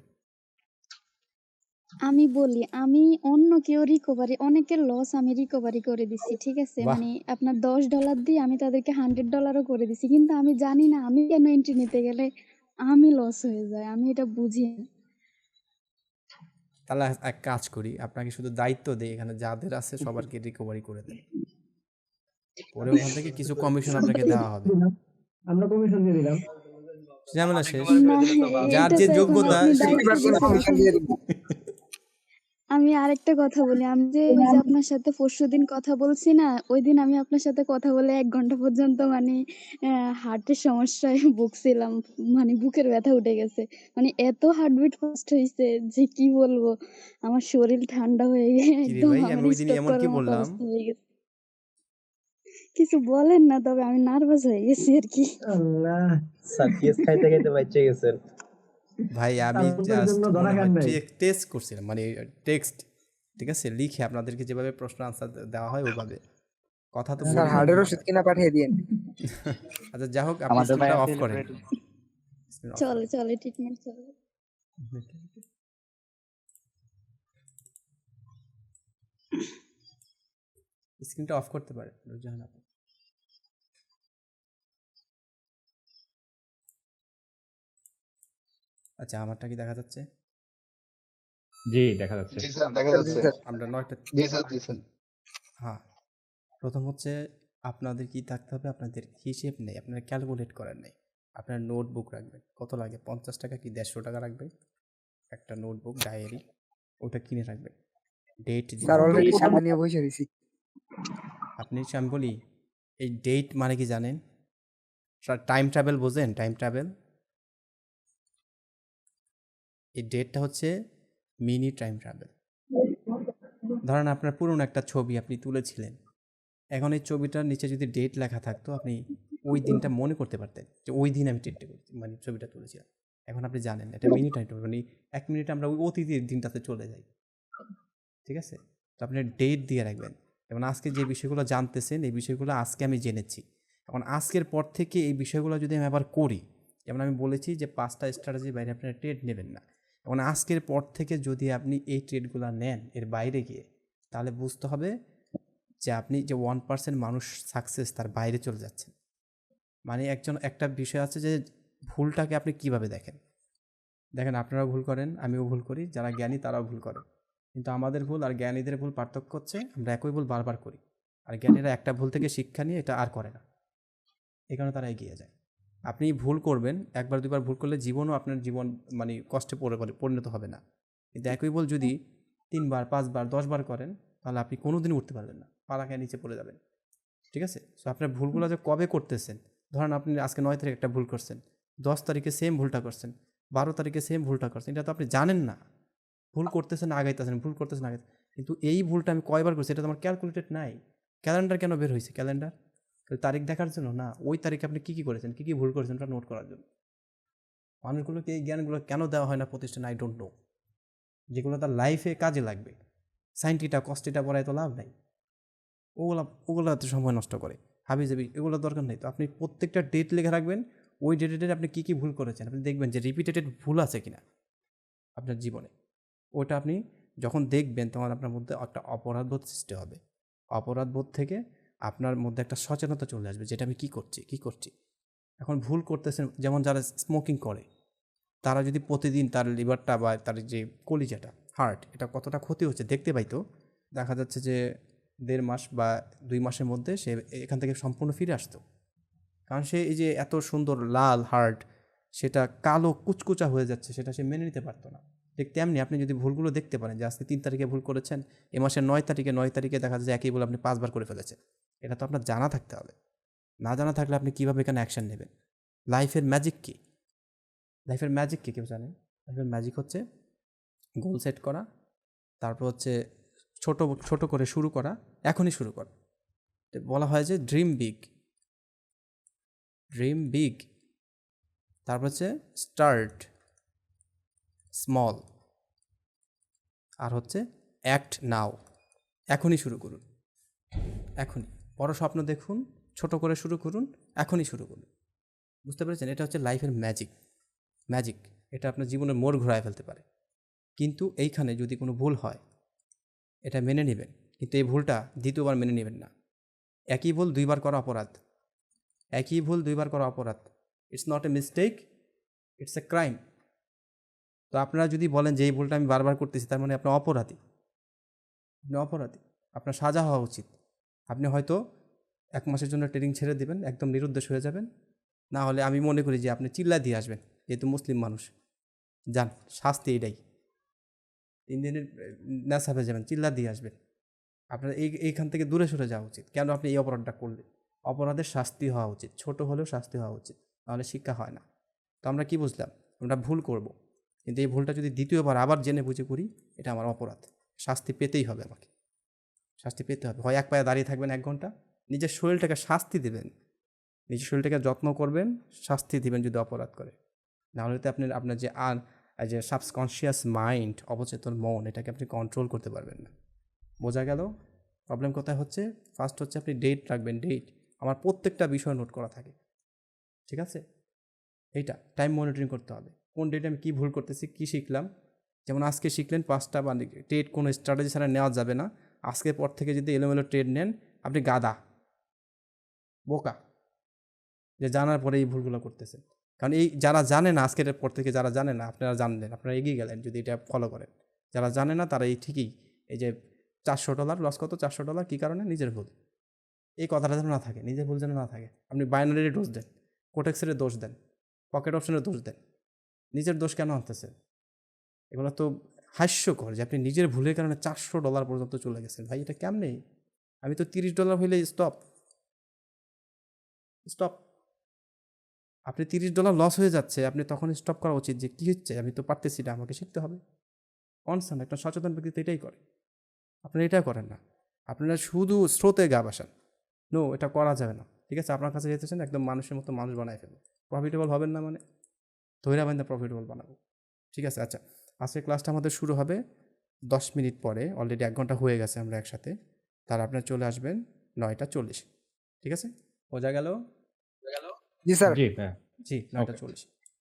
আমি বলি, আমি অন্য কেউ রিকভারি, অনেকের লস আমি রিকভারি করে দিচ্ছি, ঠিক আছে? বাহ, মানে আপনার $10 দিয়ে আমি তাদেরকে $100ও করে দিচ্ছি, কিন্তু আমি জানি না আমি কেন এন্ট্রি নিতে গেলে আমি লস হয়ে যায়, আমি এটা বুঝি না। তাহলে এক কাজ করি, আপনাকে শুধু দায়িত্ব দিই এখানে যাদের আছে সবারকে রিকভারি করে দেন, পরে ওখান থেকে কিছু কমিশন আপনাকে দেওয়া হবে। আমরা কমিশন দিয়ে দিলাম। ঝামেলা শেষ। না, যার এটা যে তো এখন যোগ্যতা আপনি সে দায়িত্ব 50% দিচ্ছেন। কমিশন এখন দিয়ে দিব। আমি আরেকটা কথা বলি, আমি যে ওই যে আপনার সাথে পরশুদিন কথা বলছি না, ওই দিন আমি আপনার সাথে কথা বলে 1 ঘন্টা পর্যন্ত মানে হার্টের সমস্যায় ভুগছিলাম, মানে বুকের ব্যথা উঠে গেছে, মানে এত হার্টবিট ফাস্ট হয়েছে যে কি বলবো, আমার শরীর ঠান্ডা হয়ে গিয়ে কিরে একদম ভাই, আমি আমার ওই দিন স্ট্রোক এমন কি করার মতো বললাম? অবস্থা হয়ে গেছে। কিছু বলেন না, তবে আমি নার্ভাস হয়ে গেছি আর কি। আল্লাহ, স্যার কেস খাইতে খাইতে বাচ্চা গেছেন। ভাই আমি তারপরের জাস্ট জন্য ধরা মনে খান হয় নাই। টেস্ট করছিলাম, মানে টেক্সট, ঠিক আছে, লিখে আপনাদেরকে যেভাবে প্রশ্ন আনসার দেওয়া হয় ওইভাবে, কথা তো স্যার বলি নাই। হার্টের ওষুধ কিনা পাঠিয়ে দিয়েন। আচ্ছা যা হোক, আপনি আমাদের ভাই স্ক্রিনটা অফ আপনি করেন, স্ক্রিন অফ চলে করেন। চলে ট্রিটমেন্ট চলে। স্ক্রিনটা অফ করতে পারেন নুরজাহান আপু। আচ্ছা আমারটা কি দেখা যাচ্ছে? জি দেখা যাচ্ছে। জি স্যার। আমরা 9টা। হ্যাঁ, প্রথম হচ্ছে আপনাদের কি থাকতে হবে, আপনাদের হিসেব নেই, আপনারা ক্যালকুলেট করেন নাই। আপনার নোটবুক রাখবেন, কত লাগে? 50 টাকা কি 150 টাকা রাখবেন একটা নোটবুক, ডায়েরি, ওটা কিনে রাখবেন। ডেট স্যার অলরেডি সামনে নিয়ে বসে রয়েছি। আমি বলি, এই ডেট মানে কি জানেন? টাইম ট্রাভেল বোঝেন? টাইম ট্রাভেল, এই ডেটটা হচ্ছে মিনি টাইম ট্রাভেল। ধরেন আপনার পুরনো একটা ছবি আপনি তুলেছিলেন, এখন এই ছবিটার নিচে যদি ডেট লেখা থাকতো, আপনি ওই দিনটা মনে করতে পারতেন যে ওই দিন আমি ডেটটা করছি, মানে ছবিটা তুলেছিলাম। এখন আপনি জানেন এটা মিনি টাইম ট্রাভেল, মানে 1 মিনিটে আমরা ওই অতীতের দিনটাতে চলে যাই, ঠিক আছে? তো আপনি ডেট দিয়ে রাখবেন। যেমন আজকে যে বিষয়গুলো জানতেছেন, এই বিষয়গুলো আজকে আমি জেনেছি, এখন আজকের পর থেকে এই বিষয়গুলো যদি আমি আবার করি, যেমন আমি বলেছি যে 5টা স্ট্র্যাটেজির বাইরে আপনারা ট্রেড নেবেন না, এখন আজকের পর থেকে যদি আপনি এই ট্রেডগুলো নেন এর বাইরে গিয়ে, তাহলে বুঝতে হবে যে আপনি যে 1% মানুষ সাকসেস তার বাইরে চলে যাচ্ছেন। মানে একটা বিষয় আছে যে ভুলটাকে আপনি কিভাবে দেখেন। দেখেন আপনারাও ভুল করেন, আমিও ভুল করি, যারা জ্ঞানী তারাও ভুল করে, কিন্তু আমাদের ভুল আর জ্ঞানীদের ভুল পার্থক্য হচ্ছে আমরা একই ভুল বারবার করি, আর জ্ঞানীরা একটা ভুল থেকে শিক্ষা নিয়ে এটা আর করে না, এই কারণে তারা এগিয়ে যায়। আপনি ভুল করবেন, একবার দুবার ভুল করলে জীবনও আপনার জীবন মানে কষ্টে পরিণত হবে না, কিন্তু একই ভুল যদি 3বার 5বার 10বার করেন, তাহলে আপনি কোনোদিনই উঠতে পারবেন না, পালাখায় নিচে পড়ে যাবেন, ঠিক আছে? সো আপনার ভুলগুলো যে কবে করতেছেন, ধরেন আপনি আজকে 9 তারিখে একটা ভুল করছেন, 10 তারিখে সেম ভুলটা করছেন, 12 তারিখে সেম ভুলটা করছেন, এটা তো আপনি জানেন না। ভুল করতেছেন আগাইতেছেন, ভুল করতেছেন আগাইতেছেন, কিন্তু এই ভুলটা আমি কয়বার করছি এটা তো আমার ক্যালকুলেটেড নাই। ক্যালেন্ডার কেন বের হয়েছে? ক্যালেন্ডার তারিখ দেখার জন্য না, ওই তারিখে আপনি কী কী করেছেন, কী কী ভুল করেছেন ওটা নোট করার জন্য। মানুষগুলোকে এই জ্ঞানগুলো কেন দেওয়া হয় না প্রতিষ্ঠানে, আই ডোন্ট নো, যেগুলো তার লাইফে কাজে লাগবে। সাইন্টিটা কস্টিটা পড়ায় তো লাভ নাই, ওগুলোতে সময় নষ্ট করে হাবিজাবি, এগুলো দরকার নেই। তো আপনি প্রত্যেকটা ডেট লিখে রাখবেন, ওই ডেটে আপনি কী কী ভুল করেছেন, আপনি দেখবেন যে রিপিটেটেড ভুল আছে কিনা আপনার জীবনে। ওটা আপনি যখন দেখবেন তখন আপনার মধ্যে একটা অপরাধবোধ সৃষ্টি হবে, অপরাধবোধ থেকে আপনার মধ্যে একটা সচেতনতা চলে আসবে, যেটা আমি কী করছি। এখন ভুল করতেছেন, যেমন যারা স্মোকিং করে, তারা যদি প্রতিদিন তার লিভারটা বা তার যে কলিজাটা হার্ট, এটা কতটা ক্ষতি হচ্ছে দেখতে পাইতো, দেখা যাচ্ছে যে 1.5 মাস বা 2 মাসের মধ্যে সে এখান থেকে সম্পূর্ণ ফিরে আসতো। কারণ সে এই যে এত সুন্দর লাল হার্ট, সেটা কালো কুচকুচা হয়ে যাচ্ছে, সেটা সে মেনে নিতে পারতো না। ঠিক তেমনি আপনি যদি ভুলগুলো দেখতে পারেন যে আজকে 3 তারিখে ভুল করেছেন, এ মাসের 9 তারিখে দেখা যাচ্ছে একই ভুল আপনি 5 বার করে ফেলেছেন, এটা তো আপনার জানা থাকতে হবে। না জানা থাকলে আপনি কীভাবে এখানে অ্যাকশন নেবেন? লাইফের ম্যাজিক কী? লাইফের ম্যাজিক কী কেউ জানেন? লাইফের ম্যাজিক হচ্ছে গোল সেট করা, তারপর হচ্ছে ছোট ছোট করে শুরু করা, এখনই শুরু করা। বলা হয় যে ড্রিম বিগ, ড্রিম বিগ। তারপর হচ্ছে স্টার্ট স্মল, আর হচ্ছে অ্যাক্ট নাও, এখনই শুরু করুন। এখনই বড় স্বপ্ন দেখুন, ছোট করে শুরু করুন, এখনই শুরু করুন। বুঝতে পেরেছেন? এটা হচ্ছে লাইফের ম্যাজিক। ম্যাজিক এটা আপনার জীবনের মোড় ঘোরায় ফেলতে পারে। কিন্তু এইখানে যদি কোনো ভুল হয়, এটা মেনে নেবেন, কিন্তু এই ভুলটা দ্বিতীয়বার মেনে নেবেন না। একই ভুল 2 বার করা অপরাধ, একই ভুল 2 বার করা অপরাধ। It's not a mistake, it's a crime. তো আপনারা যদি বলেন যে এই ভুলটা আমি বারবার করতেছি, তার মানে আপনি অপরাধী, আপনি অপরাধী, আপনার সাজা হওয়া উচিত। আপনি হয়তো 1 মাসের জন্য ট্রেনিং ছেড়ে দিবেন, একদম নিরুদ্দেশ হয়ে যাবেন। না হলে আমি মনে করি যে আপনি চিল্লা দিয়ে আসবেন, যেহেতু মুসলিম মানুষ। যান, শাস্তি এটাই, 3 দিনের নেশা হয়ে যাবেন, চিল্লা দিয়ে আসবেন। আপনার এইখান থেকে দূরে সরে যাওয়া উচিত। কেন আপনি এই অপরাধটা করলেন? অপরাধের শাস্তি হওয়া উচিত, ছোট হলেও শাস্তি হওয়া উচিত, নাহলে শিক্ষা হয় না। তো আমরা কি বুঝলাম? আমরা ভুল করব, কিন্তু এই ভুলটা যদি দ্বিতীয়বার আবার জেনে বুঝে করি, এটা আমার অপরাধ, শাস্তি পেতেই হবে, আমাকে শাস্তি পেতে হবে। হয় এক পায়ে দাঁড়িয়ে থাকবেন 1 ঘন্টা, নিজের শরীরটাকে শাস্তি দেবেন, নিজের শরীরটাকে যত্ন করবেন, শাস্তি দিবেন যদি অপরাধ করে। নাহলে তো আপনার যে সাবকনশিয়াস মাইন্ড, অবচেতন মন, এটাকে আপনি কন্ট্রোল করতে পারবেন না। বোঝা গেল প্রবলেম কোথায় হচ্ছে? ফার্স্ট হচ্ছে আপনি ডেট রাখবেন, ডেট। আমার প্রত্যেকটা বিষয় নোট করা থাকে, ঠিক আছে? এইটা টাইম মনিটরিং করতে হবে, কোন ডেটে আমি কী ভুল করতেছি, কী শিখলাম। যেমন আজকে শিখলেন 5টা বা ট্রেড, কোনো স্ট্র্যাটেজি ছাড়া নেওয়া যাবে না। আজকের পর থেকে যদি এলোমেলো ট্রেড নেন, আপনি গাদা, বোকা, যে জানার পরে এই ভুলগুলো করতেছেন। কারণ এই যারা জানে না, আজকের পর থেকে যারা জানে না, আপনারা জানলেন, আপনারা এগিয়ে গেলেন যদি এটা ফলো করেন। যারা জানে না তারা এই ঠিকই এই যে $400 লস, কত $400, কী কারণে? নিজের ভুল। এই কথাটা যেন না থাকে, নিজের ভুল যেন না থাকে। আপনি বাইনারির দোষ দেন, কোটেক্সের দোষ দেন, পকেট অপশনের দোষ দেন, নিজের দোষ কেন আনতেছেন? এগুলো তো হাস্যকর যে আপনি নিজের ভুলের কারণে $400 পর্যন্ত চলে গেছেন। ভাই এটা কেমনে? আমি তো $30 হইলে স্টপ। আপনি $30 লস হয়ে যাচ্ছে, আপনি তখন স্টপ করা উচিত যে কী হচ্ছে, আমি তো পারতেছি না, আমাকে শিখতে হবে। কনসার্ন একটা সচেতন ব্যক্তি তো এটাই করে। আপনারা এটা করেন না, আপনারা শুধু স্রোতে গা ভাসান। নো, এটা করা যাবে না। ঠিক আছে, আপনার কাছে যেতেছেন, একদম মানুষের মতো মানুষ বানায় ফেলবো। প্রফিটেবল হবেন না মানে ধৈর্য বান্ধা প্রফিটেবল বানাবো। ঠিক আছে, আচ্ছা, আজকের ক্লাসটা আমাদের শুরু হবে 10 মিনিট পরে। অলরেডি 1 ঘন্টা হয়ে গেছে আমরা একসাথে। তার আপনারা চলে আসবেন 9টা 40। ঠিক আছে, বোঝা গেল? জি স্যার। জি হ্যাঁ। জি, 9টা 40।